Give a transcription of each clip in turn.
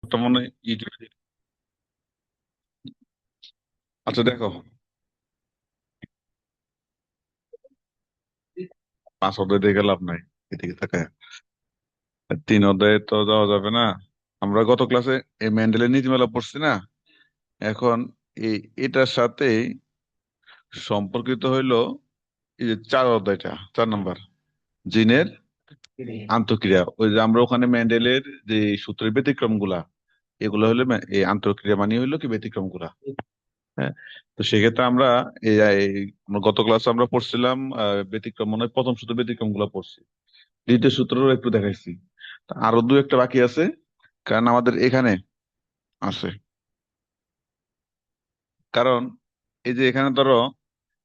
একটা মনে হয় ইউটিউবে। আচ্ছা দেখো, 5 অধ্যায় দেখে লাভ নাই, এদিকে তাকায়। 3 অধ্যায়ে তো যাওয়া যাবে না। আমরা গত ক্লাসে এই মেন্ডেলের নীতিমালা পড়ছি না। এখন এই এটার সাথে সম্পর্কিত হইলো এই যে 4 অধ্যায়টা, 4 নাম্বার, জিনের আন্তঃক্রিয়া। ওই যে আমরা ওখানে মেন্ডেলের যে সূত্রের ব্যতিক্রম গুলা, এগুলো হলো এই আন্তঃক্রিয়া মানে হইলো কি ব্যতিক্রম গুলা। হ্যাঁ, তো সেক্ষেত্রে আমরা আমরা গত ক্লাসে আমরা পড়ছিলাম ব্যতিক্রম, মনে হয় প্রথম সূত্র ব্যতিক্রম গুলা পড়ছি। দ্বিতীয় সূত্রও একটু দেখাইছি। তা আরো দু একটা বাকি আছে, কারণ আমাদের এখানে আছে। কারণ এই যে এখানে ধরো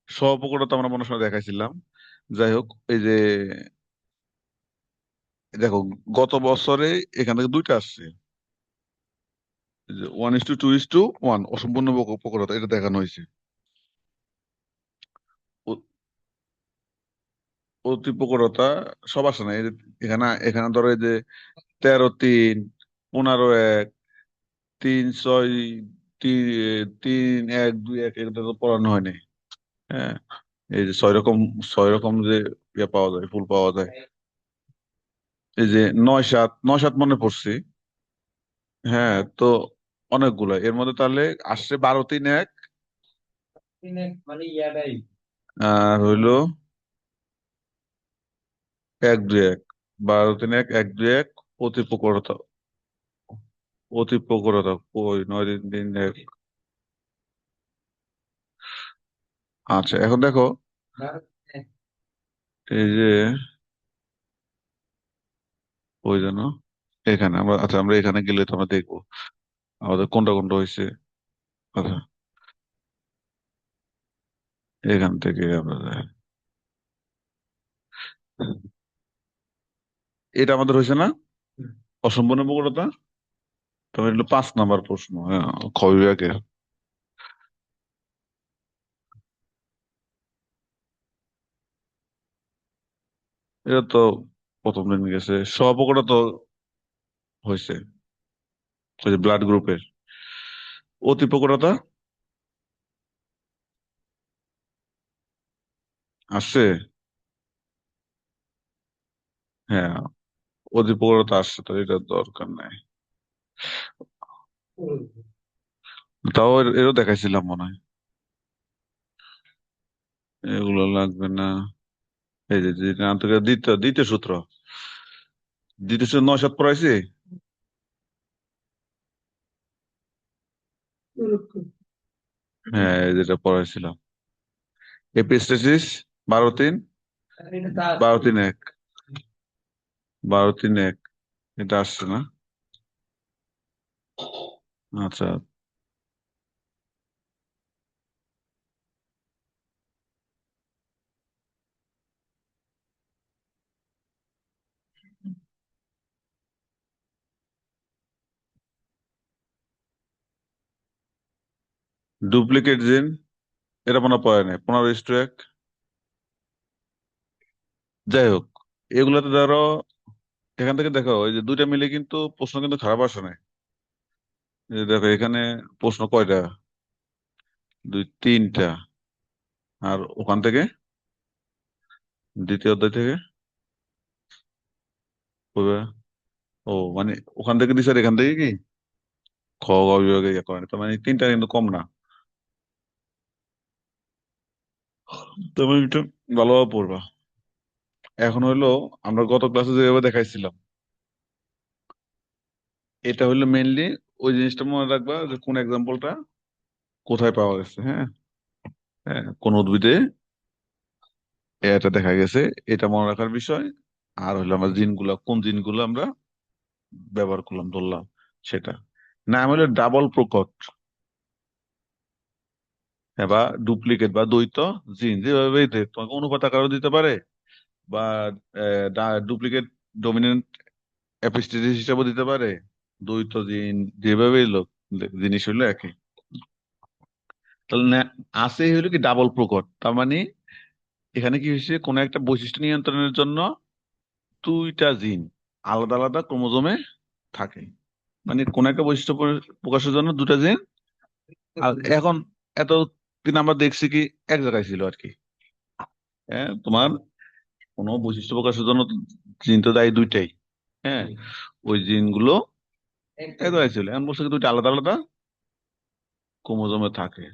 সহপকরতা আমরা মনে সময় দেখাইছিলাম। যাই হোক, এই যে দেখো, গত বছরে এখান থেকে দুইটা আসছে, 1:2:1, অসম্পূর্ণ প্রকরতা, এটা দেখানো হয়েছে। অ- অতি প্রকরতা সব আসে না। এই যে এখানে এখানে ধরো এই যে 13:3, 15:1, 3:6, 3:1, 2:1, এটা তো পড়ানো হয়নি। হ্যাঁ, এই যে 6 রকম, 6 রকম যে ইয়ে পাওয়া যায়, ফুল পাওয়া যায়। এই যে 9:7, 9:7 মনে পড়ছি। হ্যাঁ, তো অনেকগুলো এর মধ্যে তাহলে আসছে 12:3:1, আর হইলো 1:2:1। 12:3:1, 1:2:1, অতি প্রখরতা। অতি প্রখরতা ওই 9:3:3:1। আচ্ছা এখন দেখো, এই যে ওই জন্য এখানে আমরা, আচ্ছা আমরা এখানে গেলে তো আমরা দেখবো আমাদের কোনটা কোনটা হয়েছে। আচ্ছা, এখান থেকে আমরা এটা আমাদের হয়েছে না, অসম্পূর্ণ প্রখরতা। তবে এটা হলো 5 নাম্বার প্রশ্ন, হ্যাঁ, খ বিভাগের। এটা তো প্রথম দিন গেছে, সহপ্রকরতা তো হয়েছে, ওই যে ব্লাড গ্রুপের। অতি প্রখরতা আসছে। হ্যাঁ, অতি প্রখরতা আসছে, তো এটা দরকার নাই। তাও এরও দেখাইছিলাম মনে হয়। এগুলো লাগবে না। এই যে যেটা আন্তর্জাতিক দ্বিতীয় দ্বিতীয় সূত্র, দ্বিতীয় সূত্র 9:7 পড়াইছি। হ্যাঁ, এই যেটা পড়াইছিলাম, এপিস্টেসিস 12:3, 12:3:1, 12:3:1, এটা আসছে না। আচ্ছা, ডুপ্লিকেট জিন, এটা মনে হয় পড়ে নাই, 15:1। যাই হোক, এগুলাতে ধরো এখান থেকে দেখো, ওই যে দুইটা মিলে কিন্তু প্রশ্ন কিন্তু খারাপ আসে নাই। এই যে দেখো এখানে প্রশ্ন কয়টা, দুই তিনটা। আর ওখান থেকে দ্বিতীয় অধ্যায় থেকে কয়টা? ও মানে ওখান থেকে দিছে আর এখান থেকে কি খ গ বিভাগে ইয়ে করেন, তার মানে তিনটা কিন্তু কম না। তুমি একটু ভালোভাবে পড়বা। এখন হইলো, আমরা গত ক্লাসে যেভাবে দেখাইছিলাম, এটা হইলো মেইনলি ওই জিনিসটা মনে রাখবা যে কোন এক্সাম্পলটা কোথায় পাওয়া গেছে। হ্যাঁ, হ্যাঁ, কোন উদ্ভিদে এটা দেখা গেছে, এটা মনে রাখার বিষয়। আর হলো আমরা জিনগুলা, কোন জিনগুলো আমরা ব্যবহার করলাম, ধরলাম, সেটা নাম হলো ডাবল প্রকট। হ্যাঁ, বা ডুপ্লিকেট বা দ্বৈত জিন, যেভাবে তোমাকে অনুপাত আকারও দিতে পারে, বা ডুপ্লিকেট ডমিনেন্ট অ্যাপিস্টিসিস হিসাবে দিতে পারে, দ্বৈত জিন, যেভাবে লোক জিনিস হইলো একই। তাহলে আছে হইলো কি ডাবল প্রকট, তার মানে এখানে কি হয়েছে, কোন একটা বৈশিষ্ট্য নিয়ন্ত্রণের জন্য দুইটা জিন আলাদা আলাদা ক্রোমোজোমে থাকে। মানে কোন একটা বৈশিষ্ট্য প্রকাশের জন্য দুটা জিন। আর এখন এত দিন আমরা দেখছি কি এক জায়গায় ছিল আর কি। হ্যাঁ, তোমার কোনো বৈশিষ্ট্য প্রকাশের জন্য তো জিন তো দায়ী দুইটাই। হ্যাঁ, ওই জিনগুলো এক জায়গায় ছিল, এখন বলছে কি দুইটা আলাদা আলাদা ক্রোমোজোমে থাকে।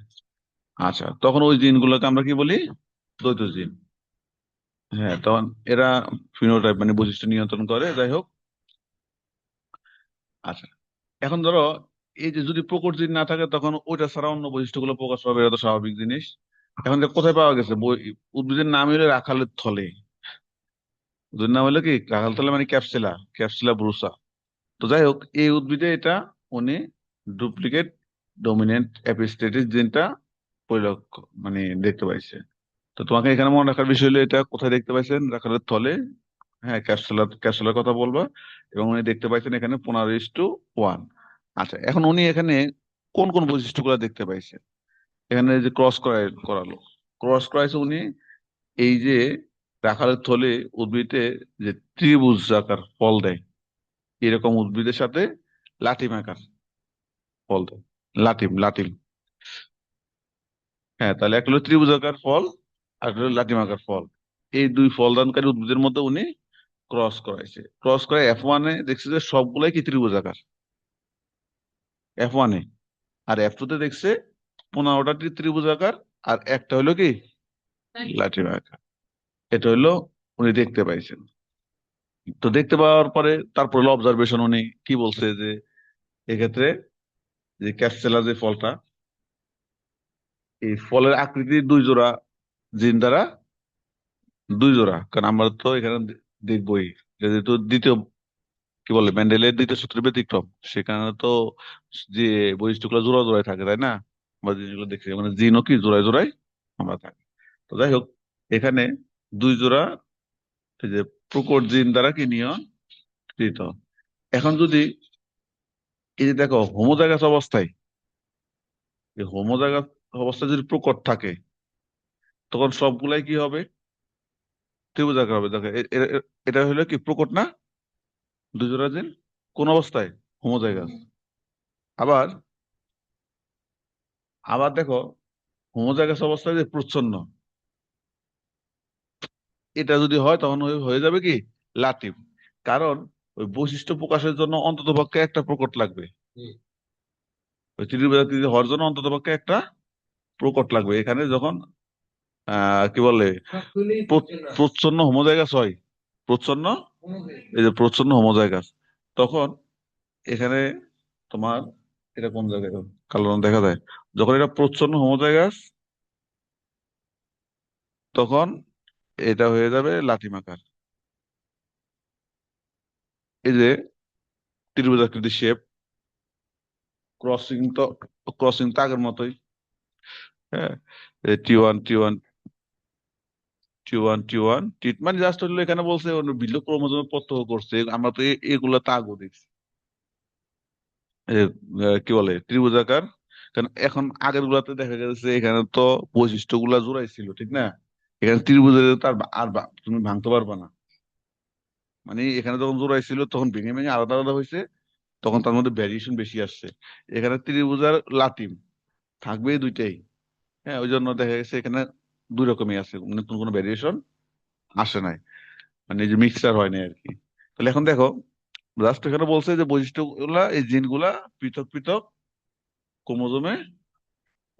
আচ্ছা, তখন ওই জিনগুলোকে আমরা কি বলি? দ্বৈত জিন। হ্যাঁ, তখন এরা ফিনোটাইপ মানে বৈশিষ্ট্য নিয়ন্ত্রণ করে, যাই হোক। আচ্ছা, এখন ধরো এই যে যদি প্রকট জিন না থাকে তখন ওইটা ছাড়া অন্য বৈশিষ্ট্যগুলো প্রকাশ পাবে, এটা তো স্বাভাবিক জিনিস। এখন যে কোথায় পাওয়া গেছে উদ্ভিদের নাম হলো রাখালের থলে। উদ্ভিদের নাম হলো কি রাখাল থলে, মানে ক্যাপসুলা, ক্যাপসুলা ব্রুসা। তো যাই হোক, এই উদ্ভিদে এটা উনি ডুপ্লিকেট ডমিনেন্ট এপিস্টেটিস জিনটা পরিলক্ষ মানে দেখতে পাইছে। তো তোমাকে এখানে মনে রাখার বিষয় হলো এটা কোথায় দেখতে পাইছেন? রাখালের থলে। হ্যাঁ, ক্যাপসুলার ক্যাপসুলার কথা বলবা। এবং উনি দেখতে পাইছেন এখানে 15:1। আচ্ছা, এখন উনি এখানে কোন কোন বৈশিষ্ট্যগুলো দেখতে পাইছেন? এখানে যে করালো, ক্রস করাইছে উনি এই যে রাখালের থলে উদ্ভিদে যে ত্রিভুজ আকার ফল দেয়, এরকম উদ্ভিদের সাথে লাটিম আকার ফল দেয়। লাটিম লাটিম। হ্যাঁ, তাহলে একটা হলো ত্রিভুজ আকার ফল, আর একটা হলো লাটিম আকার ফল। এই দুই ফলদানকারী উদ্ভিদের মধ্যে উনি ক্রস করাইছে। ক্রস করে F1-এ দেখছে যে সবগুলাই কি ত্রিভুজ আকার, F1-এ। আর F2-তে দেখছে 15টা ত্রিভুজ আকার, আর একটা হলো কি লাটিম আকার। এটা হলো উনি দেখতে পাইছেন। তো দেখতে পাওয়ার পরে তারপর হলো অবজারভেশন। উনি কি বলছে যে এক্ষেত্রে যে ক্যাপসুলা যে ফলটা, এই ফলের আকৃতি দুই জোড়া জিন দ্বারা, দুই জোড়া। কারণ আমরা তো এখানে দেখবোই যে যেহেতু দ্বিতীয় কি বলে মেন্ডেলের দ্বিতীয় সূত্রের ব্যতিক্রম, সেখানে তো যে বৈশিষ্ট্যগুলো জোড়া জোড়ায় থাকে, তাই না? আমরা জিনিসগুলো দেখছি মানে জিনও কি জোড়ায় জোড়ায় আমরা থাকি। তো যাই হোক, এখানে দুই জোড়া এই যে প্রকট জিন দ্বারা কি নিয়ন্ত্রিত। এখন যদি এই যে দেখো হোমোজাইগাস অবস্থায়, এই হোমোজাইগাস অবস্থায় যদি প্রকট থাকে তখন সবগুলাই কি হবে? ত্রিভুজাকার হবে। দেখো এটা হলো কি প্রকট না? দুই জোড়া জিন কোন অবস্থায়? হোমোজাইগাস। আবার আবার দেখো হোমোজাইগাস অবস্থায় যে প্রচ্ছন্ন, এটা যদি হয় তখন হয়ে যাবে কি লাটিম। কারণ ওই বৈশিষ্ট্য প্রকাশের জন্য অন্ততপক্ষে একটা প্রকট লাগবে। ওই ত্রিভুজাকৃতি হওয়ার জন্য অন্ততপক্ষে একটা প্রকট লাগবে। এখানে যখন কি বলে প্রচ্ছন্ন হোমোজাইগাস হয়, প্রচ্ছন্ন, এই যে প্রচ্ছন্ন হোমোজাইগাস, তখন এখানে তোমার এটা কোন জায়গায় কালো রং দেখা যায়? যখন এটা প্রচ্ছন্ন হোমোজাইগাস তখন এটা হয়ে যাবে লাটিম আকার। এই যে ত্রিভুজাকৃতি শেপ, ক্রসিং তো, ক্রসিং তো আগের মতোই। হ্যাঁ, T1 T1 T1 টি মানে জাস্ট হলো এখানে বলছে ভিন্ন ক্রোমোজোমে প্রত্যক্ষ করছে। আমরা তো এগুলা তো আগেও দেখছি। এ, কি বলে ত্রিভুজাকার। কারণ এখন আগের গুলাতে দেখা গেছে এখানে তো বৈশিষ্ট্য গুলা জোড়াই ছিল, ঠিক না? এখানে ত্রিভুজের তো তুমি ভাঙতে পারবা না। মানে এখানে যখন জোড়াই ছিল তখন ভেঙে ভেঙে আলাদা আলাদা হয়েছে, তখন তার মধ্যে ভ্যারিয়েশন বেশি আসছে। এখানে ত্রিভুজ আর লাটিম থাকবে দুইটাই। হ্যাঁ, ওই জন্য দেখা গেছে এখানে দুই রকমই আছে, নতুন কোনো ভ্যারিয়েশন আসে নাই, মানে এই যে মিক্সচার হয় নাই আর কি। তাহলে এখন দেখো জাস্ট এখানে বলছে যে বৈশিষ্ট্য গুলা এই জিন গুলা পৃথক পৃথক ক্রোমোজোমে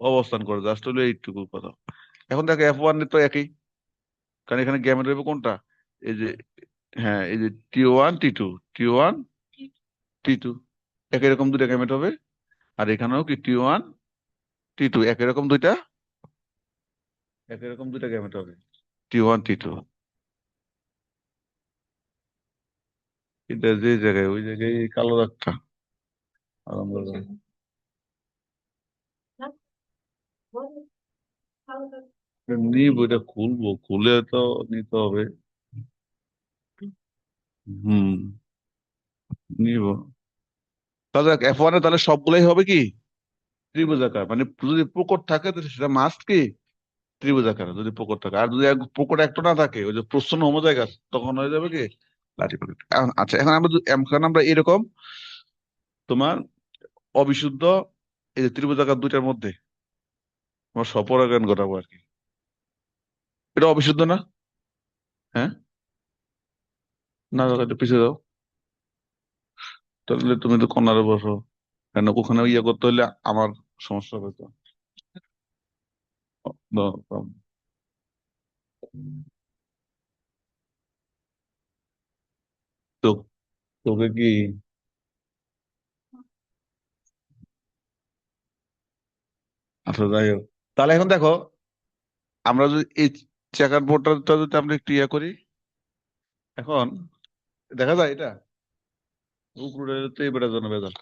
অবস্থান করে, জাস্ট হলো এইটুকু কথা। এখন দেখো F1 তো একই, কারণ এখানে গ্যামেট হবে কোনটা? এই যে, হ্যাঁ, এই যে T1 T2 একই রকম দুইটা গ্যামেট হবে। আর এখানেও কি T1 T2 একই রকম দুইটা, একই রকম দুইটা গ্যামেট হবে, T1 T2। এটা যে জায়গায় ওই জায়গায় এই কালো দাগটা আরম্ভ করবে। নিব, এটা খুলবো, খুলে তো নিতে হবে। হুম, নিব। তাহলে F1-এ তাহলে সবগুলাই হবে কি ত্রিভুজাকার, মানে যদি প্রকট থাকে তো সেটা মাস্ট কি ত্রিভুজাকার, যদি প্রকট থাকে। আর যদি প্রকট একটা না থাকে, ওই যে প্রচ্ছন্ন হোমোজাইগাস, তখন হয়ে যাবে কি লাটিম। আচ্ছা, এখন আমরা এরকম তোমার অবিশুদ্ধ এই যে ত্রিভুজাকার দুইটার মধ্যে তোমার স্বপরাগায়ন ঘটাবো আর কি। এটা অবিশুদ্ধ না? হ্যাঁ, না এটা পিছিয়ে দাও। তাহলে তুমি তো কর্নারে বসো, কেন ওখানে ইয়ে করতে হলে আমার সমস্যা হবে তো। দাও, তো তোকে কি, আচ্ছা যাই হোক, তাহলে এখন দেখো, আমরা যদি এই চেকার বোর্ডটা যদি আমরা একটু ইয়ে করি, এখন দেখা যায় এটা উপরে তো এবারের জন্য ভেজাল।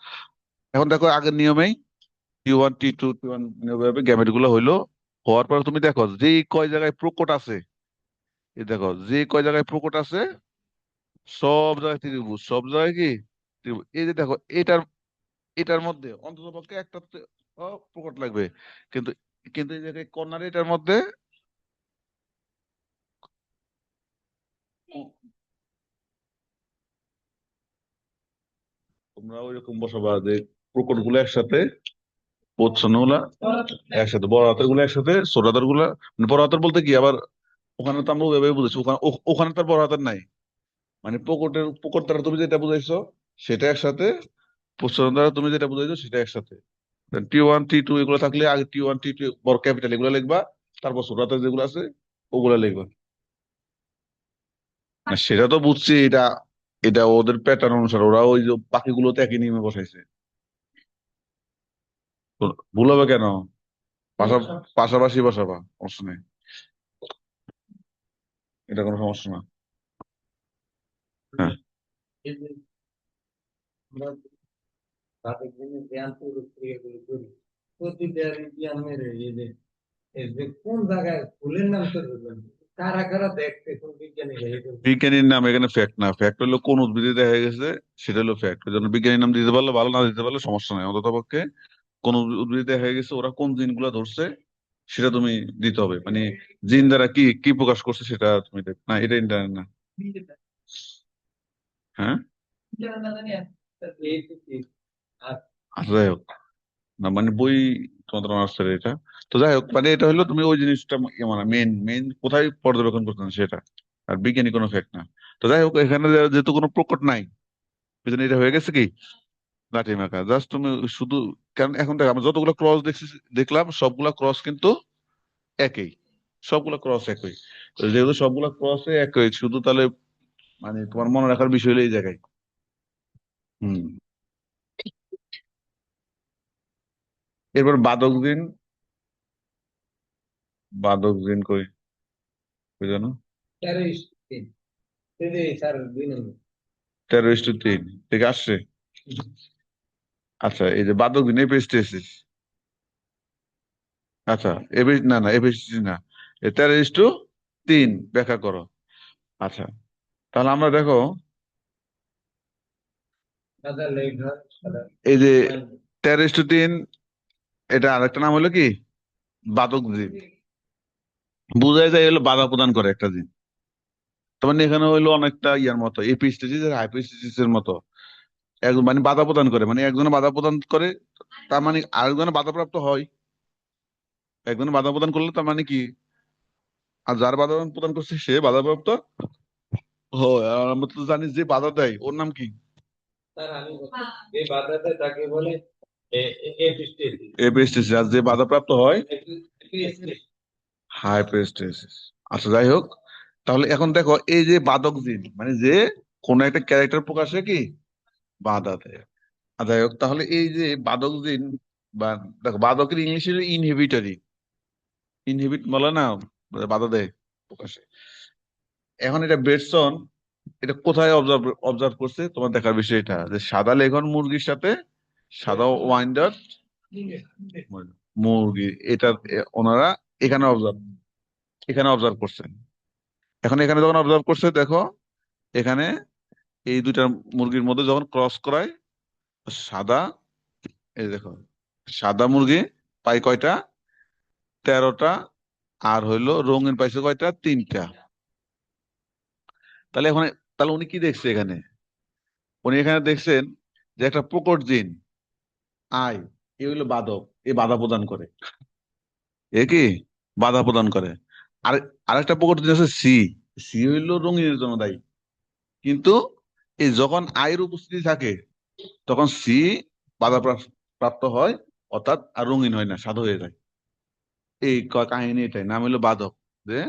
এখন দেখো আগের নিয়মেই T1 T2 T1 নিয়মে গ্যামেট গুলো হইলো, হওয়ার পর তুমি দেখো যে কয় জায়গায় প্রকট আছে, এই দেখো যে কয় জায়গায় প্রকট আছে সব জায়গায় ত্রিভুজ, সব জায়গায় কি ত্রিভুজ। এই যে দেখো এটার এটার মধ্যে অন্তত পক্ষে একটা তো প্রকট লাগবে, কিন্তু কিন্তু এই জায়গায় কর্নার এটার মধ্যে তোমরা ওইরকম বসাবা যে প্রকট গুলো একসাথে, প্রচ্ছন্ন গুলা একসাথে, বড় হাতের গুলো একসাথে, ছোট হাতের গুলা, মানে বড় হাতের বলতে কি আবার, ওখানে তো আমরা ওইভাবে বুঝেছি, ওখানে ওখানে তার বড় হাতের নাই, মানে প্রকট দ্বারা তুমি যেটা বুঝাইছো সেটা একসাথে, প্রচ্ছন্ন দ্বারা তুমি যেটা বুঝাইছো সেটা একসাথে। T1 T2 এগুলো থাকলে আগে T1 T2 বড় ক্যাপিটাল এগুলো লিখবা, তারপর ছোট হাতের যেগুলো আছে ওগুলা লিখবা। না সেটা তো বুঝছি, এটা এটা ওদের প্যাটার্ন অনুসারে ওরা ওই যে বাকিগুলোতে একই নিয়মে বসাইছে। তো ভুল হবে কেন? পাশা পাশাপাশি বসাবা, সমস্যা নেই, এটা কোনো সমস্যা না। হ্যাঁ, বিজ্ঞানীর নাম এখানে ফ্যাক্ট না, ফ্যাক্ট হলো কোন উদ্ভিদে দেখা গেছে সেটা হলো ফ্যাক্ট। ওই জন্য বিজ্ঞানীর নাম দিতে পারলে ভালো, না দিতে পারলে সমস্যা নাই, অন্তত পক্ষে কোন উদ্ভিদে দেখা গেছে ওরা কোন জিনগুলা ধরছে সেটা তুমি দিতে হবে, মানে জিন দ্বারা কি কি প্রকাশ করছে সেটা তুমি না, এটা ইন্টারনেট না। হ্যাঁ, আচ্ছা যাই হোক, না মানে বই তোমাদের অনার্স এটা, তো যাই হোক মানে এটা হলো তুমি ওই জিনিসটা মানে মেন মেন কোথায় পর্যবেক্ষণ করতেন সেটা, আর বিজ্ঞানী কোনো ফ্যাক্ট না। তো যাই হোক এখানে যেহেতু কোনো প্রকট নাই, এই জন্য এটা হয়ে গেছে কি লাঠি মাখা, জাস্ট তুমি শুধু, কারণ এখন দেখ আমরা যতগুলো ক্রস দেখছি, দেখলাম সবগুলা ক্রস কিন্তু একই, সবগুলা ক্রস একই। তো যেহেতু সবগুলা ক্রস একই, শুধু তাহলে মানে তোমার মনে রাখার বিষয় হলো এই জায়গায়। হম, এরপর বাদক দিন, বাদক দিন কই, কই জানো, 13:3 থেকে আসছে। আচ্ছা এই যে বাদক দিন এপিস্টেসিস, আচ্ছা না না এপিস্টেসিস না, 13:3 ব্যাখ্যা করো। আচ্ছা তাহলে আমরা দেখো এই যে 13:3, এটা আরেকটা নাম হলো কি বাদক জিন, বোঝাই যায় হলো বাধা প্রদান করে একটা জিন। তার মানে এখানে হইলো অনেকটা ইয়ার মতো এপিস্টেসিস আর হাইপোস্টেসিস এর মতো, এক মানে বাধা প্রদান করে, মানে একজনে বাধা প্রদান করে তার মানে আরেকজনে বাধাপ্রাপ্ত হয়, একজনে বাধা প্রদান করলে তার মানে কি, আর যার বাধা প্রদান করছে সে বাধাপ্রাপ্ত হয়। আর আমরা তো জানি যে বাধা দেয় ওর নাম কি, এপিস্টেসিস, আর যে বাধাপ্রাপ্ত হয় হাইপোস্টেসিস। আচ্ছা যাই হোক, তাহলে এখন দেখো এই যে বাধক জিন মানে যে কোন একটা ক্যারেক্টার প্রকাশে কি বাধা দেয়। যাই হোক তাহলে এই যে বাদক জিন বা দেখো বাদকের ইংলিশে ইনহিবিটরি, ইনহিবিট বলে না, বাধা দেয় প্রকাশে। এখন এটা বেটসন এটা কোথায় অবজার্ভ অবজার্ভ করছে, তোমার দেখার বিষয় এটা যে সাদা লেঘন মুরগির সাথে সাদা ওয়াইন্ডার মুরগি, এটা ওনারা এখানে অবজার্ভ, এখানে অবজার্ভ করছেন। এখন এখানে যখন অবজার্ভ করছে দেখো এখানে এই দুইটা মুরগির মধ্যে যখন ক্রস করায় সাদা, এই দেখো সাদা মুরগি পাই কয়টা, 13টা, আর হইলো রঙিন পাইছে কয়টা, 3টা। তাহলে এখন তাহলে উনি কি দেখছে এখানে, উনি এখানে দেখছেন যে একটা প্রকট জিন আই, এ হইলো বাদক, এ বাধা প্রদান করে। এ কি বাধা প্রদান করে। আর আরেকটা প্রকট জিন আছে সি, সি হইলো রঙিনের জন্য দায়ী। কিন্তু এই যখন আয়ের উপস্থিতি থাকে তখন সি বাধা প্রাপ্ত হয়, অর্থাৎ আর রঙিন হয় না, সাধু হয়ে যায়। এই কাহিনী এটাই, নাম হলো বাদক। যে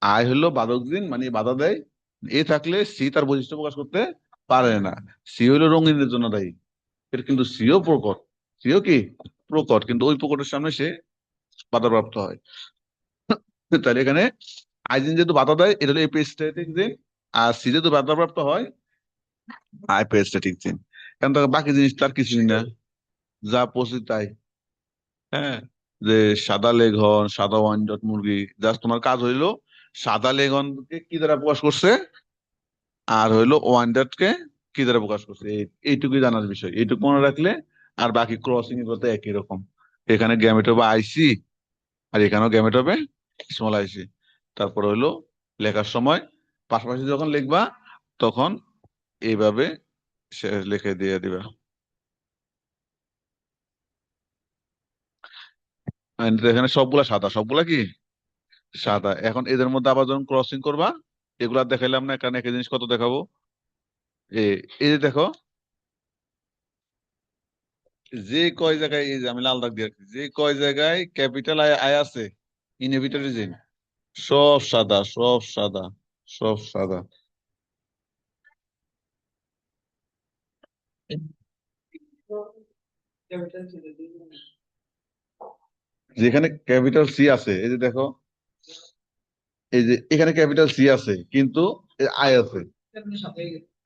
আয় হলো বাদক জিন, মানে বাধা দেয়। এ থাকলে সি তার বৈশিষ্ট্য প্রকাশ করতে পারে না। সি হলো রঙিনের জন্য দায়ী। এর কিন্তু সিও প্রকট, সিও কি প্রকট, কিন্তু ওই প্রকটের সামনে সে বাধাপ্রাপ্ত হয়। তাহলে এখানে আইজিন যেহেতু বাধা দেয়, এটা হলো এপিস্ট্যাটিক জিন। আর সি যেহেতু বাধাপ্রাপ্ত হয়, হাইপোস্ট্যাটিক জিন। কারণ তার বাকি জিনিস তার কিছুই না, যা পচি তাই। হ্যাঁ, যে সাদা লেঘন, সাদা ওয়াইনডট মুরগি, জাস্ট তোমার কাজ হইলো সাদা লেঘনকে কি দ্বারা প্রকাশ করছে, আর হইলো ওয়াইনডট কে কি দ্বারা প্রকাশ করছে, এইটুকুই জানার বিষয়। এইটুকু মনে রাখলে আর বাকি ক্রসিং করতে একই রকম। এখানে গ্যামেট হবে আইসি, আর এখানেও গ্যামেট হবে স্মল আইসি। তারপর হইলো লেখার সময় পাশাপাশি যখন লিখবা তখন এইভাবে সে লিখে দিয়ে দিবা। And এখানে সবগুলা সাদা, সবগুলা কি সাদা। এখন এদের মধ্যে আবার যখন ক্রসিং করবা, এগুলা দেখাইলাম না, কারণ একটা জিনিস কত দেখাবো। এ এই যে দেখো, যে কয় জায়গায়, এই যে আমি লাল দাগ দিয়ে রাখছি, যে কয় জায়গায় ক্যাপিটাল আই আই আছে, ইনহিবিটরি জিন, সব সাদা, সব সাদা, সব সাদা। যেখানে ক্যাপিটাল সি আছে, এই যে দেখো, এই যে এখানে ক্যাপিটাল সি আছে কিন্তু আই আছে,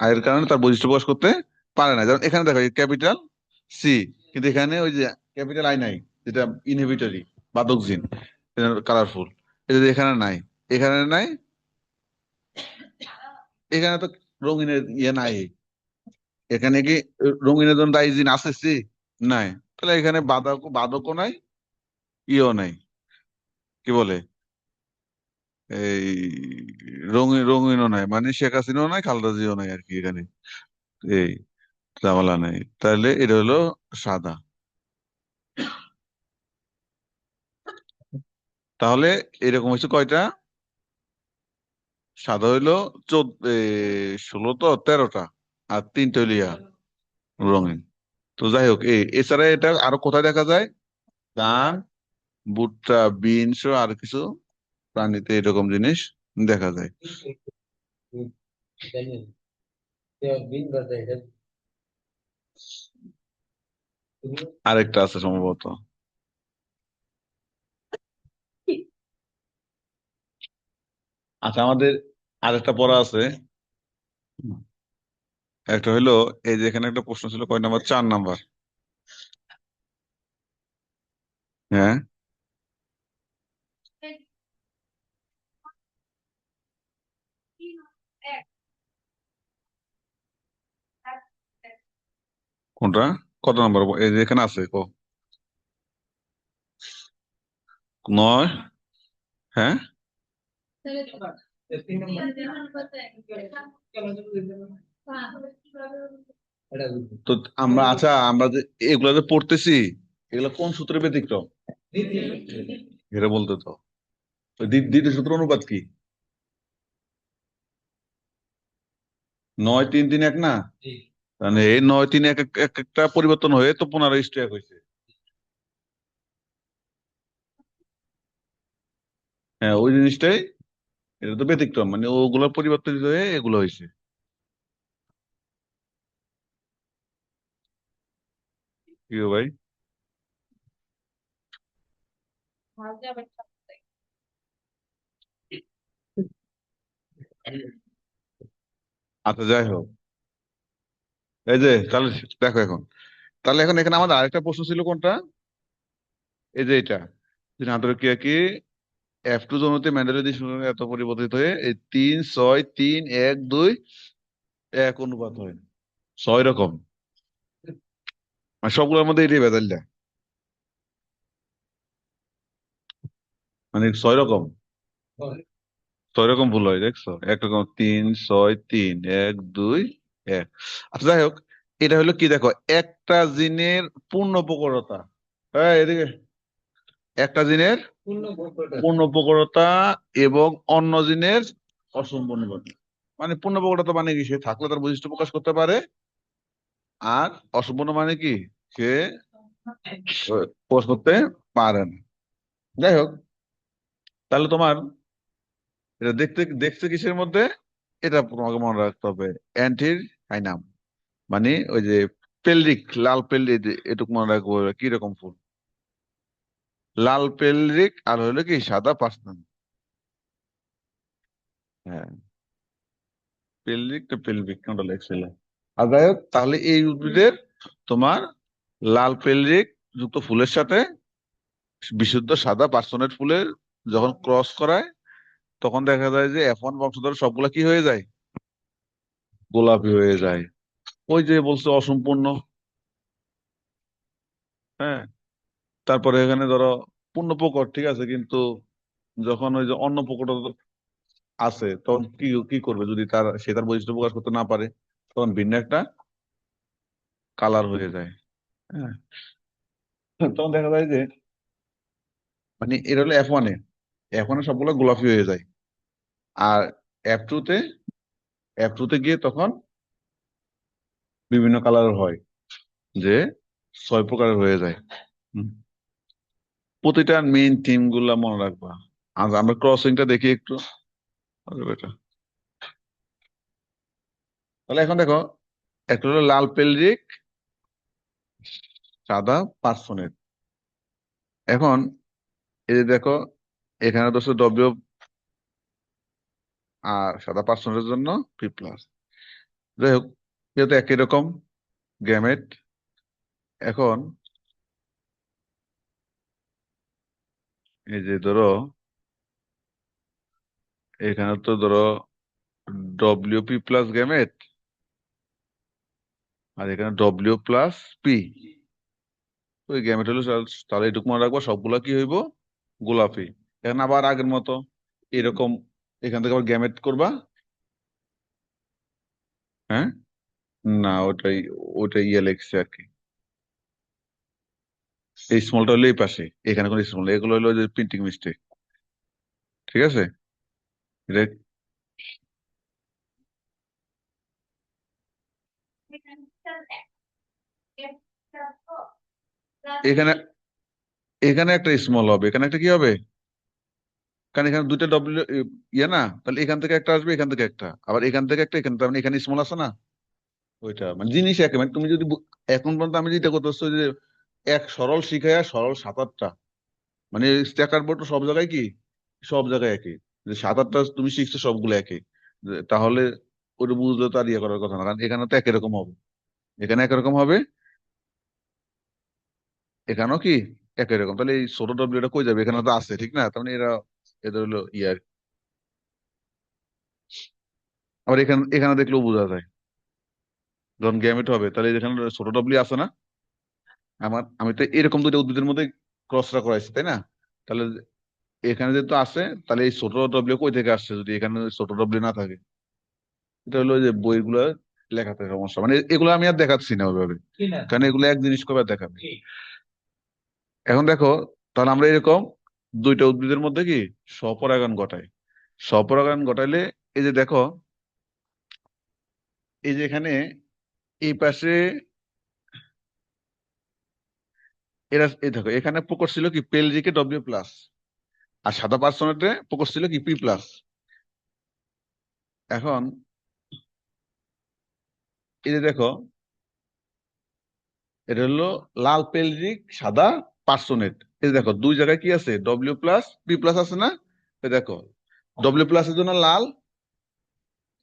আয়ের কারণে তার বৈশিষ্ট্য প্রকাশ করতে পারে না। যেমন এখানে দেখো ক্যাপিটাল সি, কিন্তু এখানে ওই যে ক্যাপিটাল আই নাই, যেটা ইনহিবিটরি বাদক জিন, কালারফুল। এটা যে এখানে নাই, এখানে নাই, এখানে তো রঙিনের ইয়ে নাই। এখানে কি রঙিনের জন্য দায়ী জিন আছে সি? নাই। তাহলে এখানে বাদক, বাদকও নাই, ইও নাই, কি বলে, এই রঙিন, রঙিনও নাই, মানে শেখ হাসিনাও নাই, খালেদা জিও নাই আর কি এখানে। এই ঝামেলা নাই, তাহলে এটা হলো সাদা। তাহলে এরকম হচ্ছে কয়টা, সাদা হইলো 16, তো 13টা, আর 3টে হইলো রঙিন। তো যাই হোক, এছাড়া এটা আরো কোথায় দেখা যায়, ধান, ভুট্টা, বিনস আর কিছু প্রাণীতে এরকম জিনিস দেখা যায়। আরেকটা আছে সম্ভবত। আচ্ছা, আমাদের আরেকটা পড়া আছে। একটা হইলো, এই যে এখানে একটা প্রশ্ন ছিল, কয় নাম্বার, 4 নাম্বার। হ্যাঁ, কোনটা, কত নাম্বার, এই যে এখানে আছে 9। হ্যাঁ, তো আমরা, আচ্ছা আমরা যে এগুলা যে পড়তেছি, এগুলা কোন সূত্রের ব্যতিক্রম, এটা বলতে তো। তো দ্বিতীয় সূত্র অনুপাত কি, 9 3 3 1 না? মানে এই 9 3 1 একটা পরিবর্তন হয়ে তো 15 হয়েছে। হ্যাঁ, ওই জিনিসটাই, এটা তো ব্যতিক্রম, মানে ওগুলো পরিবর্তিত হয়ে এগুলো হয়েছে। কি গো ভাই? আচ্ছা, যাই হোক, এই যে তাহলে দেখো এখন, তাহলে এখন এখানে আমাদের আরেকটা প্রশ্ন ছিল কোনটা, এই যে এটা, যে নাটকীয় কি F2 জনতে ম্যান্ডেলের যে সূচক এত পরিবর্তিত হয়ে এই 3 6 3 1 2 1 অনুপাত হয়, 6 রকম, মানে সবগুলোর মধ্যে এটাই ভেজাল দেয়, মানে 6 রকম, 6 রকম ভুল হয়, দেখছো, একরকম 3 6 3 1 2 1। আচ্ছা, যাই হোক, এটা হলো কি দেখো, একটা জিনের পূর্ণ প্রকটতা। হ্যাঁ, এদিকে একটা জিনের পূর্ণ প্রকটতা এবং অন্য জিনের অসম্পূর্ণ প্রকটতা। মানে পূর্ণ প্রকটতা মানে কি, সে থাকলে তার বৈশিষ্ট্য প্রকাশ করতে পারে, আর অসম্পূর্ণ মানে কি, সে প্রকাশ করতে পারে না। যাই হোক, তাহলে তোমার এটা দেখতে দেখতে কিসের মধ্যে, এটা তোমাকে মনে রাখতে হবে, অ্যান্টির কাইনাম, মানে ওই যে পেলরিক, লাল পেলরিক, এটুকু মনে রাখবো কি রকম ফুল, লাল পেলরিক আর হলো কি সাদা পার্সেন্ট। হ্যাঁ, পেলরিক না পেলভিক কোনটা লেখছিল। আর যাই হোক, তাহলে এই উদ্ভিদের তোমার লাল পেলরিক যুক্ত ফুলের সাথে বিশুদ্ধ সাদা পার্সোনেট ফুলের যখন ক্রস করায়, তখন দেখা যায় যে F1 বংশধর সবগুলা কি হয়ে যায়, গোলাপি হয়ে যায়। ওই যে বলছে অসম্পূর্ণ। হ্যাঁ, তারপরে এখানে ধরো পূর্ণ প্রকট ঠিক আছে, কিন্তু যখন ওই যে অন্য প্রকট আছে, তখন কি কি করবে, যদি সে তার বৈশিষ্ট্য প্রকাশ করতে না পারে, তখন ভিন্ন একটা কালার হয়ে যায়। হ্যাঁ, তখন দেখা যায় যে, মানে এটা হলো F1 এ সবগুলো গোলাপি হয়ে যায়। আর F2 তে, F2 তে গিয়ে তখন বিভিন্ন কালার হয়, যে 6 প্রকারের হয়ে যায়। হুম। প্রতিটা মেইন থিম গুলা মনে রাখবা। আজ আমরা ক্রসিংটা দেখি একটু। আরে বেটা, তাহলে এখন দেখো, একটা হলো লাল পেলরিক, সাদা পার্সোনেট। এখন এই যে দেখো, এখানে তো ডব্লিউ আর সাদা পার্সোনেটের জন্য P+। যাই হোক, যেহেতু একই রকম গ্যামেট, এখন এই যে ধরো, এখানে তো ধরো WP+ গ্যামেট, আর এখানে W+P। ওই গ্যামেট হলো তাহলে এটুকু মনে রাখবো, সবগুলা কি হইব, গোলাপি। এখন আবার আগের মতো এরকম এখান থেকে আবার গ্যামেট করবা। হ্যাঁ, না ওটাই, ওটাই ইয়ে লেগছে আর কি। এই স্মলটা হলো এই পাশে, এখানে কোনো স্মল, এগুলো হলো যে প্রিন্টিং মিস্টেক। ঠিক আছে, এটা এখানে, এখানে একটা স্মল হবে, এখানে একটা কি হবে, কারণ এখানে দুইটা ডব্লিউ ইয়ে না, তাহলে এখান থেকে একটা আসবে, এখান থেকে একটা, আবার এখান থেকে একটা, এখান থেকে, মানে এখানে স্মল আছে না, ওইটা মানে জিনিস এক। মানে তুমি যদি এখন পর্যন্ত আমি যেটা করতেছো যে এক সরল শিখায়া সরল 7-8টা, মানে স্ট্যাকার বোর্ড সব জায়গায় কি, সব জায়গায় একই, যে 7-8টা তুমি শিখছো সবগুলো একই, তাহলে ওটা বুঝলে তো আর ইয়ে করার কথা না, কারণ এখানে তো একই রকম হবে, এখানে একরকম হবে, এখানেও কি একই রকম। তাহলে এই ছোট ডব্লিউটা কই যাবে, এখানে তো আছে ঠিক না, তার মানে এরা, এদের হলো ইয়ার। আবার এখানে এখানে দেখলেও বোঝা যায়, যখন গ্যামেট হবে, তাহলে যেখানে ছোট ডব্লিউ আছে না, আমি তো এরকম দুইটা উদ্ভিদের মধ্যে ক্রসটা করাইছি তাই না, তাহলে এখানে যেহেতু আছে, তাহলে এই ছোট ডব্লিউ কই থেকে আসছে, যদি এখানে ছোট ডব্লিউ না থাকে। এটা হলো যে বইগুলো লেখাতে সমস্যা, মানে এগুলো আমি আর দেখাচ্ছি না ওইভাবে, কারণ এগুলো এক জিনিস কবে দেখাবে। এখন দেখো, তাহলে আমরা এরকম দুইটা উদ্ভিদের মধ্যে কি স্বপরাগায়ন ঘটাই, স্বপরাগায়ন ঘটাইলে, এই যে দেখো, এই যে এখানে এই পাশে এরা, এই দেখো এখানে প্রকট ছিল কি পেলরিকে W+, আর সাদা পার্সোনেটে প্রকট ছিল কি P+। এখন এই যে দেখো, এটা হলো লাল পেলরিক সাদা পার্সোনেট। এই যে দেখো দুই জায়গায় কি আছে, W+P+ আছে না, এই দেখো W+ এর জন্য লাল,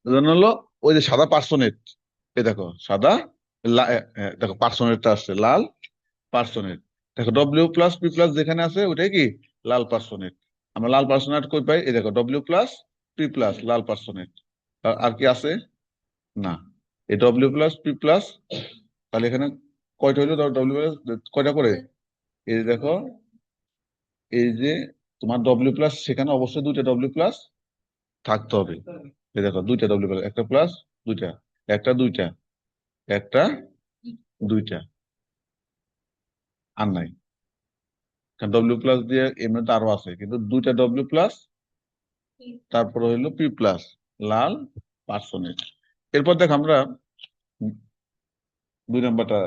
এর জন্য হলো ওই যে সাদা পার্সোনেট, এই দেখো সাদা, দেখো পার্সোনেটটা আসছে লাল পার্সোনেট। দেখো W+P+ যেখানে আছে ওইটাই কি লাল পার্সোনেট। আমরা লাল পার্সোনেট কই পাই, এই দেখো W+P+, লাল পার্সোনেট। আর কি আছে, না, এই W+P+, তাহলে এখানে কয়টা হইলো, W+, কয়টা করে, এই যে দেখো, এই যে তোমার W+, সেখানে অবশ্যই দুইটা W+ থাকতে হবে। এই দেখো দুইটা W+, একটা প্লাস, দুইটা, একটা দুইটা, একটা দুইটা, আর নাই। কারণ ডব্লিউ প্লাস দিয়ে এমনি আরো আছে, কিন্তু দুইটা ডব্লিউ প্লাস, তারপরে হইলো পি প্লাস, লাল পার্সোনেট। এরপর দেখ আমরা 2 নাম্বারটা,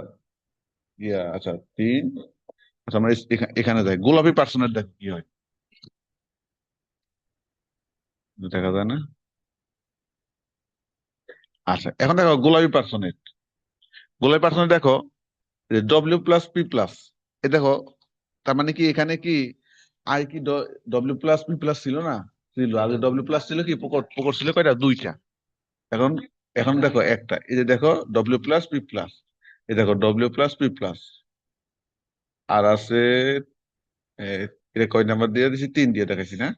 আচ্ছা 3। আচ্ছা আমরা এখানে যাই, গোলাপি পার্সোনেট দেখ কি হয়, দেখা যায় না? আচ্ছা এখন দেখো গোলাপি পার্সোনেট, গোলাপি পার্সোনেট দেখো ডব্লিউ প্লাস পি প্লাস, এ দেখো, তার মানে কি এখানে কি আই কি ডব্লিউ প্লাস পি প্লাস ছিল না? ছিল, আগে ডব্লিউ প্লাস ছিল কি, প্রকট প্রকট ছিল কয়টা, দুইটা। এখন এখন দেখো একটা, এই যে দেখো ডব্লিউ প্লাস পি প্লাস, এই দেখো ডব্লিউ প্লাস পি প্লাস, আর আছে এ, এটা কয় নাম্বার দিয়ে দিছি, 3 দিয়ে দেখাইছি না?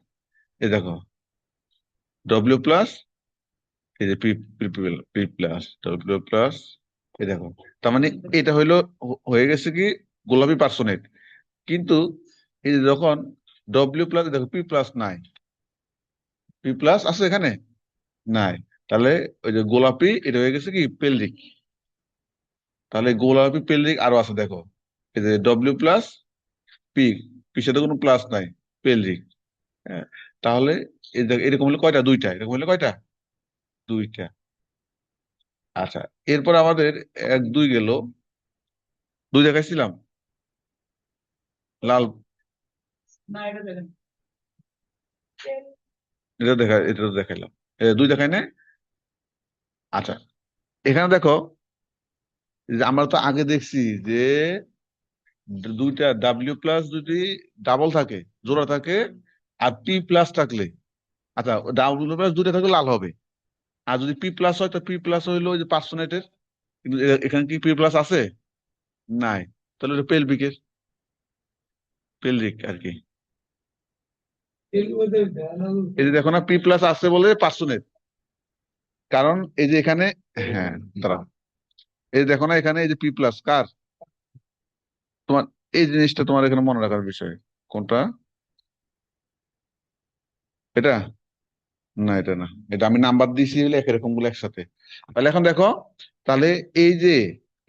এই দেখো ডব্লিউ প্লাস, এই যে P P P plus, W plus, এই দেখো। তার মানে এটা হইলো হয়ে গেছে কি গোলাপি পার্সোনেট। কিন্তু এই যে যখন ডব্লিউ প্লাস, দেখো পি প্লাস নাই, পি প্লাস আছে এখানে নাই, তাহলে ওই যে গোলাপি এটা হয়ে গেছে কি পেলরিক। তাহলে গোলাপি পেলরিক আরো আছে দেখো, এই যে ডব্লিউ প্লাস পি, পির সাথে কোনো প্লাস নাই, পেলরিক। হ্যাঁ, তাহলে এরকম হলে কয়টা, দুইটা, এরকম হলে কয়টা, দুইটা। আচ্ছা এরপর আমাদের 1 2 গেল, 2 দেখাইছিলাম, লাল, এটা তো দেখাইলাম, 2 দেখাই না? আচ্ছা এখানে দেখো, যে আমরা তো আগে দেখছি যে দুইটা ডাব্লিউ প্লাস যদি ডাবল থাকে, জোড়া থাকে, আর পি প্লাস থাকলে, আচ্ছা ডাব্লিউ প্লাস দুইটা থাকলে লাল হবে, আর যদি পি প্লাস হয় তো পি প্লাস হইলো ওই যে পার্সোনেটের, কিন্তু এখানে কি পি প্লাস আছে? নাই, তাহলে এটা পেলভিকের, পেলরিক আর কি। এই যে দেখো না পি প্লাস আছে বলে পার্সোনেট, কারণ এই যে এখানে, হ্যাঁ দাঁড়াও, এই যে দেখো না এখানে এই যে পি প্লাস কার, তোমার, এই জিনিসটা তোমার এখানে মনে রাখার বিষয়। কোনটা? এটা না, এটা না, এটা আমি নাম্বার দিয়েছি বলে একরকম গুলো একসাথে। তাহলে এখন দেখো, তাহলে এই যে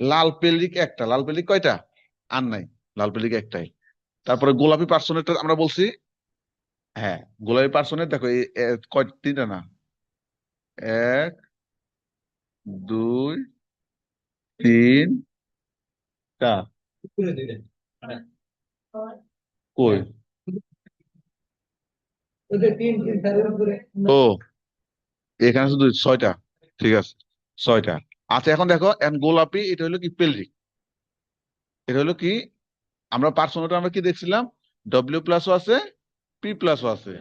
লাল পেলিক একটা, লাল পেলিক কয়টা, আর নাই, লাল পেলিক একটাই। তারপরে গোলাপি পার্সোনেট আমরা বলছি, হ্যাঁ গোলাপি পার্সোনেট দেখো এই কয়, তিনটা না, 1 2 3 4, কই, ও এখানে শুধু 6টা, ঠিক আছে 6টা। আচ্ছা এখন দেখো, এখন গোলাপি এটা হলো কি পেলরিক, এটা হলো কি, আমরা পার্সোনালটা আমরা কি দেখছিলাম, ডব্লিউ প্লাসও আছে, পি প্লাসও আছে,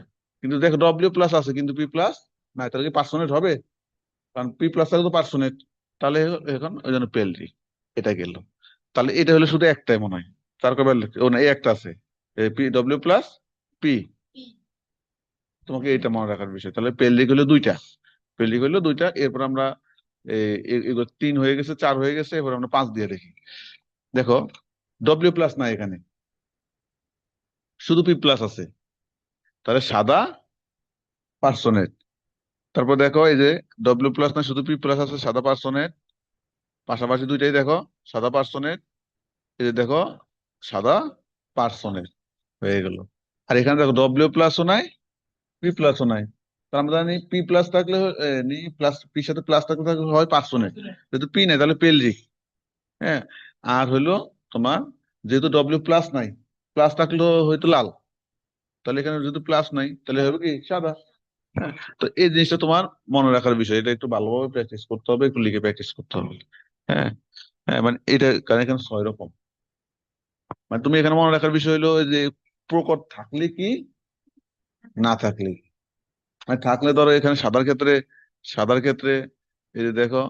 কিন্তু দেখো ডব্লিউ প্লাস আছে কিন্তু পি প্লাস নাই, তাহলে কি পার্সোনেট হবে? কারণ পি প্লাস থাকলে তো পার্সোনেট, তাহলে এখন ওই জন্য পেলরি, এটা গেল। তাহলে এটা হলো শুধু একটাই মনে হয়, তার কবে, ও না এই একটা আছে, পি ডব্লিউ প্লাস পি, তোমাকে এটা মনে রাখার বিষয়। তাহলে পেলরিক হলো দুইটা, পেলরিক হলো দুইটা। এরপর আমরা এগুলো 3 হয়ে গেছে, 4 হয়ে গেছে, এরপর আমরা 5 দিয়ে দেখি। দেখো ডব্লিউ প্লাস নাই এখানে, শুধু পি প্লাস আছে, তাহলে সাদা পার্সোনেট। তারপর দেখো এই যে ডব্লিউ প্লাস না, শুধু পি প্লাস আছে, সাদা পার্সোনেট, পাশাপাশি দুইটাই দেখো সাদা পার্সোনেট, এই যে দেখো সাদা পার্সোনেট হয়ে গেল। আর এখানে দেখো ডব্লিউ প্লাসও নাই, পি প্লাসও নাই, তার আমরা জানি পি প্লাস থাকলে প্লাস পির সাথে প্লাস থাকলে হয় পার্সোনেট, যেহেতু পি নাই তাহলে পেলরিক। হ্যাঁ, আর হইলো তোমার, যেহেতু ডব্লিউ প্লাস নাই, প্লাস থাকলেও হয়তো লাল, তাহলে এখানে যেহেতু প্লাস নাই তাহলে হবে কি সাদা। হ্যাঁ, তো এই জিনিসটা তোমার মনে রাখার বিষয়, এটা একটু ভালোভাবে প্র্যাকটিস করতে হবে, একটু লিখে প্র্যাকটিস করতে হবে। হ্যাঁ, হ্যাঁ মানে এটা, কারণ এখানে 6 রকম, মানে তুমি এখানে মনে রাখার বিষয় হলো যে প্রকট থাকলে কি, না থাকলে কি। মানে থাকলে ধরো এখানে সাদার ক্ষেত্রে, সাদার ক্ষেত্রে এই যে দেখো,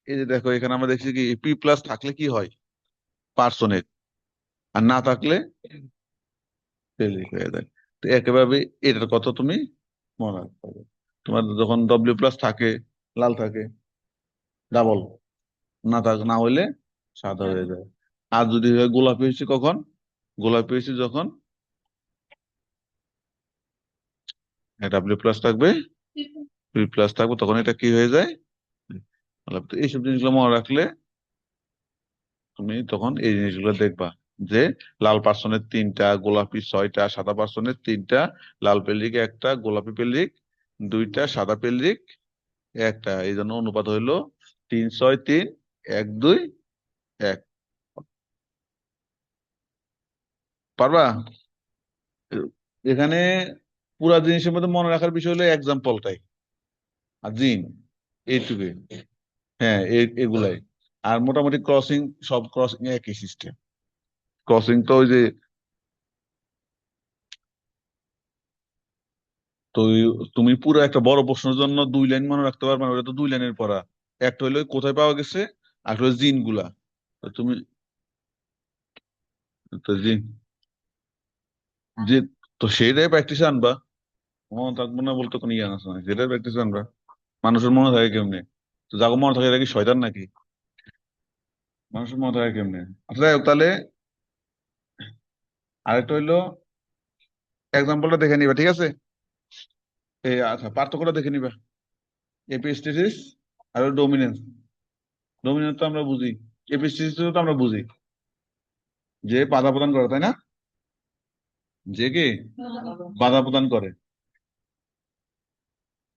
এই যে দেখো এখানে আমরা দেখছি কি পি প্লাস থাকলে কি হয়, পার্সোনেট, আর না থাকলে ফেলিক হয়ে যায়। তো একেবারে এটার কথা তুমি মনে রাখতে হবে, তোমার যখন ডব্লিউ প্লাস থাকে লাল থাকে, ডাবল, না থাক না হইলে সাদা হয়ে যায়। আর যদি হয় গোলাপি হয়েছে কখন, গোলাপি হয়েছে যখন ডাব্লিউ প্লাস থাকবে, পি প্লাস থাকবে, তখন এটা কি হয়ে যায়, তো এইসব জিনিসগুলো মনে রাখলে তুমি তখন এই জিনিসগুলো দেখবা যে লাল পার্সনের 3টা, গোলাপি 6টা, সাদা পার্সনের 3টা, লাল পেলরিক 1টা, গোলাপি পেলরিক 2টা, সাদা পেলরিক 1টা। এই জন্য অনুপাত হইলো 3-6-3, 1-2-1। পারবা? এখানে পুরা জিনিসের মধ্যে মনে রাখার বিষয় হলো এক্সাম্পলটাই আর জিন, এইটুকুই। হ্যাঁ, এগুলাই। আর মোটামুটি ক্রসিং, সব ক্রসিং একই সিস্টেম। ক্রসিং তো ওই যে, তো তুমি পুরো একটা বড় প্রশ্নের জন্য 2 লাইন মনে রাখতে পারবে না, ওটা তো 2 লাইনের পড়া। একটা হইলো কোথায় পাওয়া গেছে, আর হলো জিন গুলা। তো তুমি, তো জিন, যে, তো সেইটাই প্র্যাকটিস আনবা। মনে থাকবো না বলতে কোনো ইয়ে আছে না, সেটাই প্র্যাকটিস আনবা। মানুষের মনে থাকে কেমনে? তো যাকে মনে থাকে এটা কি শয়তান নাকি? মানুষের মনে থাকে কেমনে? আচ্ছা যাই হোক, তাহলে আরেকটা হইলো এক্সাম্পলটা দেখে নিবা, ঠিক আছে? এই আচ্ছা, পার্থক্যটা দেখে নিবা। এপিস্টেসিস আর ডোমিনেন্স। ডোমিনেন্স তো আমরা বুঝি, এপিস্টেসিস তো আমরা বুঝি যে বাধা প্রদান করে, তাই না? যে কি বাধা প্রদান করে।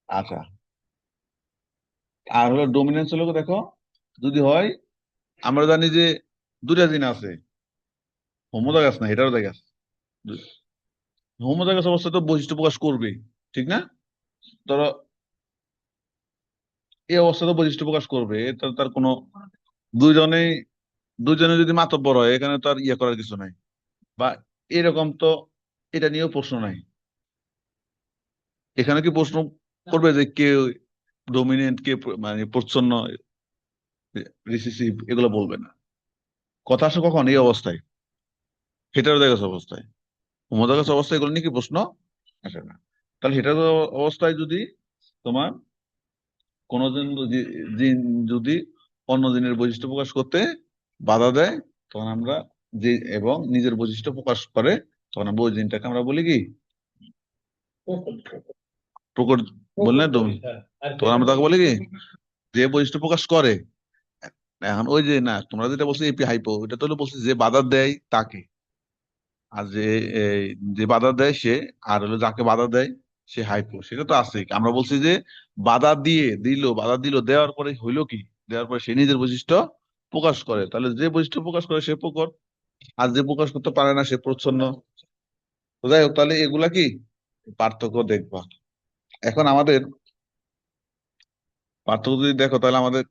আচ্ছা, আর হলো ডোমিনেন্স হলো, দেখো, যদি হয়, আমরা জানি যে 2টা জিন আছে, হোমোজাইগাস না হেটারোজাইগাস। হোমোজাইগাস অবস্থা তো বৈশিষ্ট্য প্রকাশ করবে, ঠিক না? ধরো এই অবস্থা তো বৈশিষ্ট্য প্রকাশ করবে, এটা তার কোনো, দুইজনেই, দুইজনে যদি মাতব্বর হয়, এখানে তো আর ইয়ে করার কিছু নাই। বা এরকম তো, এটা নিয়েও প্রশ্ন নাই। এখানে কি প্রশ্ন করবে যে কে ডোমিনেন্ট, কে মানে প্রচ্ছন্ন, রিসিসিভ, এগুলো বলবে না। কথা আসে কখন? এই অবস্থায়, হেটারোজাইগাস অবস্থায়। হোমোজাইগাস অবস্থায় এগুলো নিয়ে কি প্রশ্ন আসে না। তাহলে হেটারোজাইগাস অবস্থায় যদি তোমার কোন জিন যদি অন্য জিনের বৈশিষ্ট্য প্রকাশ করতে বাধা দেয়, তখন আমরা, যে, এবং নিজের বৈশিষ্ট্য প্রকাশ করে, তখন আমরা ওই জিনটাকে আমরা বলি কি প্রকট, বললে তখন আমরা তাকে বলি কি যে বৈশিষ্ট্য প্রকাশ করে। এখন ওই যে না, তোমরা যেটা বলছো এপি হাইপো, এটা তো হলো বলছে যে বাধা দেয় তাকে, আর যে এই, যে বাধা দেয় সে, আর হলো যাকে বাধা দেয় সে হাইপো, সেটা তো আছে। আমরা বলছি যে বাধা দিল, দেওয়ার পরে হইলো কি, দেওয়ার পরে সে নিজের বৈশিষ্ট্য প্রকাশ করে, তাহলে যে বৈশিষ্ট্য প্রকাশ করে সে প্রকট, আর যে প্রকাশ করতে পারে না সে প্রচ্ছন্ন। তো যাই হোক, তাহলে এগুলা কি পার্থক্য দেখবা। এখন আমাদের পার্থক্য যদি দেখো, তাহলে আমাদের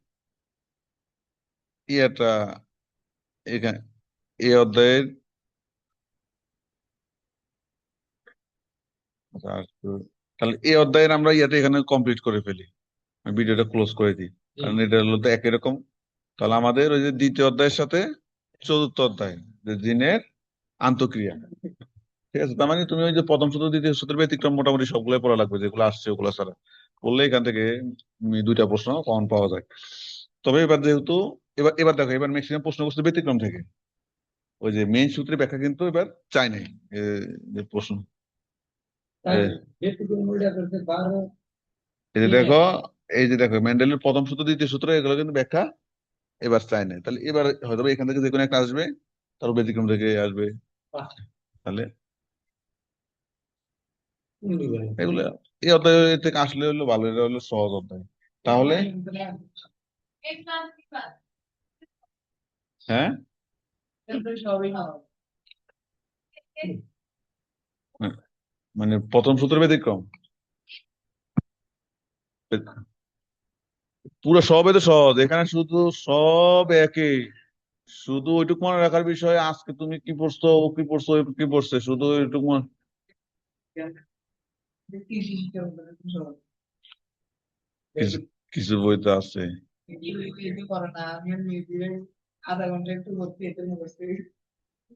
ইয়েটা এখানে এই অধ্যায়ের, আচ্ছা, তাহলে এই অধ্যায়ের আমরা ইয়েটা এখানে কমপ্লিট করে ফেলি, ভিডিওটা ক্লোজ করে দিই, কারণ এটা হলো তো একই রকম। তাহলে আমাদের ওই যে দ্বিতীয় অধ্যায়ের সাথে চতুর্থ অধ্যায়, যে জিনের আন্তঃক্রিয়া, ঠিক আছে? তার মানে তুমি ওই যে প্রথম সূত্র দ্বিতীয় সূত্রের ব্যতিক্রম মোটামুটি সবগুলো পড়া লাগবে, যেগুলো আসছে ওগুলো ছাড়া পড়লে এখান থেকে 2টা প্রশ্ন কমন পাওয়া যায়। তবে এবার যেহেতু, এবার এবার দেখো, এবার ম্যাক্সিমাম প্রশ্ন করছে ব্যতিক্রম থেকে, ওই যে মেইন সূত্রের ব্যাখ্যা কিন্তু এবার চাই নাই। এ, যে প্রশ্ন, এই যে দেখো, এই যে দেখো মেন্ডেলের প্রথম সূত্র দ্বিতীয় সূত্র এগুলো কিন্তু ব্যাখ্যা এবার চাই নাই। তাহলে এবার হয়তো এখান থেকে যে কোনো একটা আসবে, তার ব্যতিক্রম থেকে আসবে। তাহলে এগুলো, এই অধ্যায় থেকে আসলে হলো ভালো, এটা হলো সহজ অধ্যায়। তাহলে হ্যাঁ, মানে প্রথম সূত্র ব্যতিক্রম, পুরো সবই তো সহজ, এখানে শুধু সব একই। শুধু ওইটুকু মনে রাখার বিষয়, আজকে তুমি কি পড়ছো, ও কি পড়ছো, ও কি পড়ছে, শুধু ওইটুকু কিছু কিছু বই তো আছে।